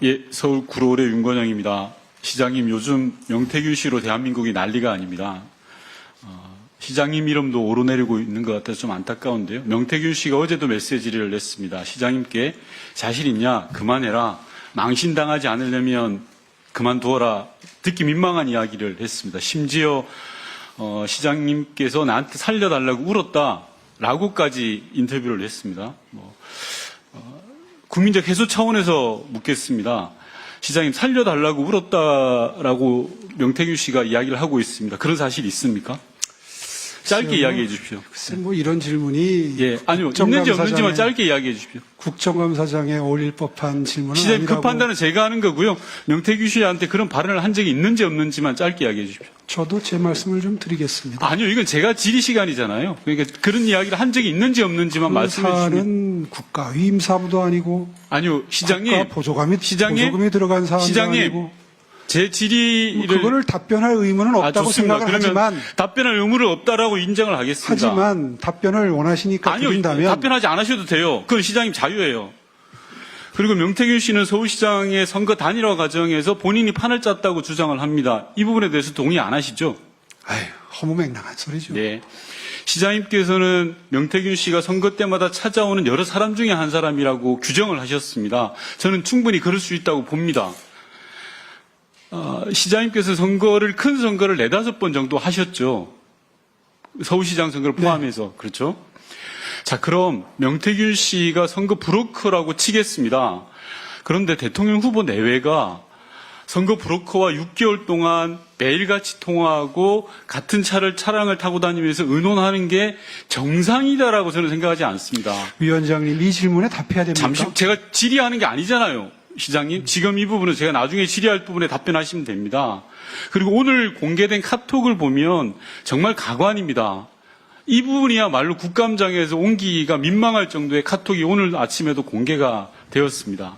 예, 서울 구로울의 윤건영입니다. 시장님, 요즘 명태균 씨로 대한민국이 난리가 아닙니다. 시장님 이름도 오르내리고 있는 것 같아서 좀 안타까운데요. 명태균 씨가 어제도 메시지를 냈습니다. 시장님께 자신 있냐? 그만해라. 망신당하지 않으려면 그만두어라. 듣기 민망한 이야기를 했습니다. 심지어 시장님께서 나한테 살려달라고 울었다라고까지 인터뷰를 했습니다. 국민적 해소 차원에서 묻겠습니다. 시장님, 살려달라고 울었다라고 명태균 씨가 이야기를 하고 있습니다. 그런 사실 있습니까? 짧게 이야기해 주십시오. 글쎄, 이런 질문이. 예, 아니요. 있는지 없는지만 짧게 이야기해 주십시오. 국정감사장에 어울릴 법한 질문은 시장님, 아니라고. 그 판단은 제가 하는 거고요. 명태균 씨한테 그런 발언을 한 적이 있는지 없는지만 짧게 이야기해 주십시오. 저도 제 말씀을 좀 드리겠습니다. 아니요. 이건 제가 질의 시간이잖아요. 그러니까 그런 이야기를 한 적이 있는지 없는지만 말씀해 주시면. 사안은 국가 위임사부도 아니고. 아니요. 시장님. 국가 보조금이 들어간 사안도 시장님. 아니고. 제 질의를 그거를 답변할 의무는 없다고 좋습니다. 생각을 그러면 하지만. 답변할 의무를 없다라고 인정을 하겠습니다. 하지만 답변을 원하시니까 아니요, 드린다면. 답변하지 않으셔도 돼요. 그건 시장님 자유예요. 그리고 명태균 씨는 서울시장의 선거 단일화 과정에서 본인이 판을 짰다고 주장을 합니다. 이 부분에 대해서 동의 안 하시죠? 아유, 허무맹랑한 소리죠. 네. 시장님께서는 명태균 씨가 선거 때마다 찾아오는 여러 사람 중에 한 사람이라고 규정을 하셨습니다. 저는 충분히 그럴 수 있다고 봅니다. 시장님께서 큰 선거를 4-5번 정도 하셨죠. 서울시장 선거를 포함해서. 네. 그렇죠? 자, 그럼 명태균 씨가 선거 브로커라고 치겠습니다. 그런데 대통령 후보 내외가 선거 브로커와 6개월 동안 매일같이 통화하고 같은 차량을 타고 다니면서 의논하는 게 정상이다라고 저는 생각하지 않습니다. 위원장님, 이 질문에 답해야 됩니까? 잠시, 제가 질의하는 게 아니잖아요. 시장님, 지금 이 부분은 제가 나중에 질의할 부분에 답변하시면 됩니다. 그리고 오늘 공개된 카톡을 보면 정말 가관입니다. 이 부분이야말로 국감장에서 옮기기가 민망할 정도의 카톡이 오늘 아침에도 공개가 되었습니다.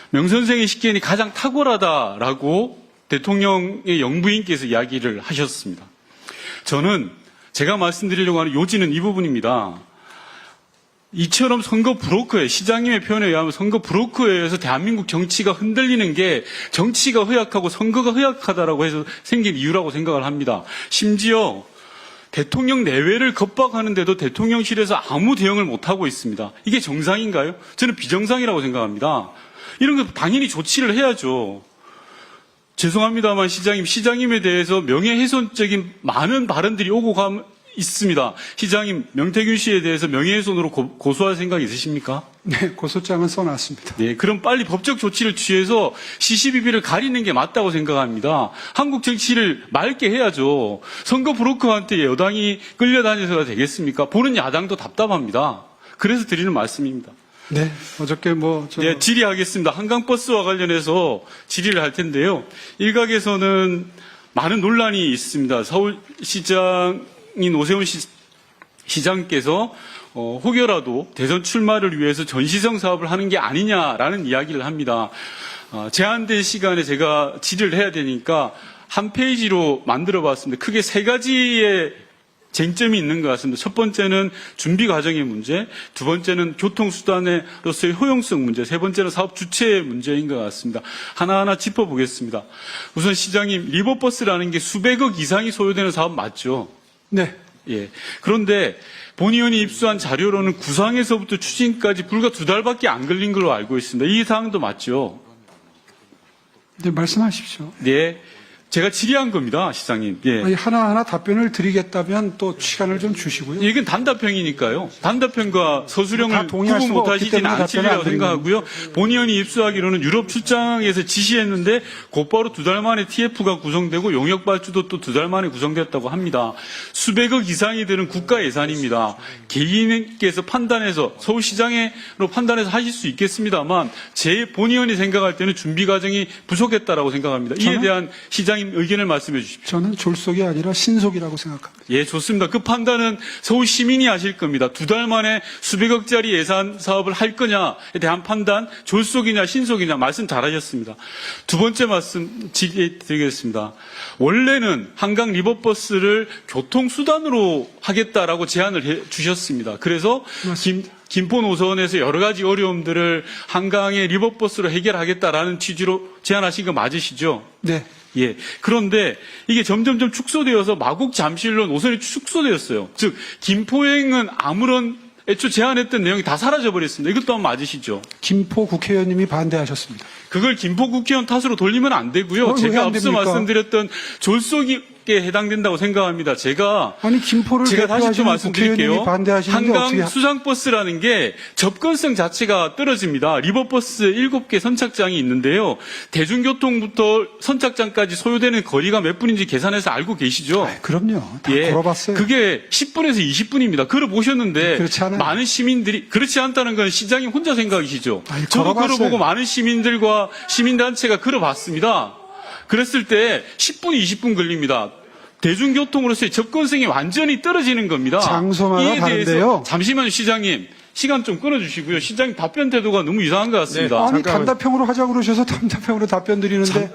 명 선생의 식견이 가장 탁월하다라고 대통령의 영부인께서 이야기를 하셨습니다. 저는 제가 말씀드리려고 하는 요지는 이 부분입니다. 이처럼 선거 브로커에, 시장님의 표현에 의하면 선거 브로커에 의해서 대한민국 정치가 흔들리는 게 정치가 허약하고 선거가 허약하다라고 해서 생긴 이유라고 생각을 합니다. 심지어 대통령 내외를 겁박하는데도 대통령실에서 아무 대응을 못하고 있습니다. 이게 정상인가요? 저는 비정상이라고 생각합니다. 이런 거 당연히 조치를 해야죠. 죄송합니다만 시장님에 대해서 명예훼손적인 많은 발언들이 오고 있습니다. 시장님, 명태균 씨에 대해서 명예훼손으로 고소할 생각 있으십니까? 네, 고소장은 써놨습니다. 네, 그럼 빨리 법적 조치를 취해서 시시비비를 가리는 게 맞다고 생각합니다. 한국 정치를 맑게 해야죠. 선거 브로커한테 여당이 끌려다녀서가 되겠습니까? 보는 야당도 답답합니다. 그래서 드리는 말씀입니다. 네, 어저께 네, 질의하겠습니다. 한강버스와 관련해서 질의를 할 텐데요. 일각에서는 많은 논란이 있습니다. 서울시장인 오세훈 시장께서 혹여라도 대선 출마를 위해서 전시성 사업을 하는 게 아니냐라는 이야기를 합니다. 제한된 시간에 제가 질의를 해야 되니까 한 페이지로 만들어 봤습니다. 크게 3가지의 쟁점이 있는 것 같습니다. 첫 번째는 준비 과정의 문제, 두 번째는 교통수단으로서의 효용성 문제, 세 번째는 사업 주체의 문제인 것 같습니다. 하나하나 짚어보겠습니다. 우선 시장님, 리버버스라는 게 수백억 이상이 소요되는 사업 맞죠? 네. 예. 그런데 본 의원이 입수한 자료로는 구상에서부터 추진까지 불과 2달밖에 안 걸린 걸로 알고 있습니다. 이 사항도 맞죠? 네, 말씀하십시오. 네. 제가 질의한 겁니다, 시장님. 예. 아니, 하나하나 답변을 드리겠다면 또 시간을 좀 주시고요. 이건 단답형이니까요. 단답형과 서술형을 구분 못하시지는 않으리라고 생각하고요. 본 의원이 입수하기로는 유럽 출장에서 지시했는데 곧바로 2달 만에 TF가 구성되고 용역 발주도 또 2달 만에 구성됐다고 합니다. 수백억 이상이 드는 국가 예산입니다. 개인께서 판단해서 서울시장으로 판단해서 하실 수 있겠습니다만 제 본 의원이 생각할 때는 준비 과정이 부족했다라고 생각합니다. 이에 대한 시장님 의견을 말씀해 주십시오. 저는 졸속이 아니라 신속이라고 생각합니다. 예, 좋습니다. 그 판단은 서울 시민이 하실 겁니다. 2달 만에 수백억짜리 예산 사업을 할 거냐에 대한 판단, 졸속이냐 신속이냐 말씀 잘하셨습니다. 두 번째 말씀 드리겠습니다. 원래는 한강 리버버스를 교통수단으로 하겠다라고 제안을 해 주셨습니다. 그래서 김포 노선에서 여러 가지 어려움들을 한강의 리버버스로 해결하겠다라는 취지로 제안하신 거 맞으시죠? 네. 예. 그런데 이게 점점점 축소되어서 마곡 잠실로 노선이 축소되었어요. 즉 김포행은 아무런 애초 제안했던 내용이 다 사라져버렸습니다. 이것도 한번 맞으시죠? 김포 국회의원님이 반대하셨습니다. 그걸 김포 국회의원 탓으로 돌리면 안 되고요. 왜 제가 안 앞서 됩니까? 말씀드렸던 졸속에 해당된다고 생각합니다. 제가 김포를 다시 좀 대표하시는 말씀드릴게요. 국회의원님이 반대하시는데 한강 어떻게 수상버스라는 게 접근성 자체가 떨어집니다. 리버버스 7개 선착장이 있는데요. 대중교통부터 선착장까지 소요되는 거리가 몇 분인지 계산해서 알고 계시죠? 그럼요. 다 걸어봤어요. 그게 10분에서 20분입니다. 걸어보셨는데 그렇지 않아요. 많은 시민들이 그렇지 않다는 건 시장님 혼자 생각이시죠? 아니, 저도 걸어봤어요. 걸어보고 많은 시민들과 시민단체가 걸어봤습니다. 그랬을 때 10분, 20분 걸립니다. 대중교통으로서의 접근성이 완전히 떨어지는 겁니다. 장소마다 이에 대해서 다른데요. 잠시만요, 시장님. 시간 좀 끊어주시고요. 시장님 답변 태도가 너무 이상한 것 같습니다. 아니 단답형으로 하자고 그러셔서 단답형으로 답변 드리는데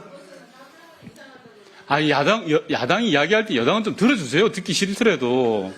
야당이 이야기할 때 여당은 좀 들어주세요. 듣기 싫더라도.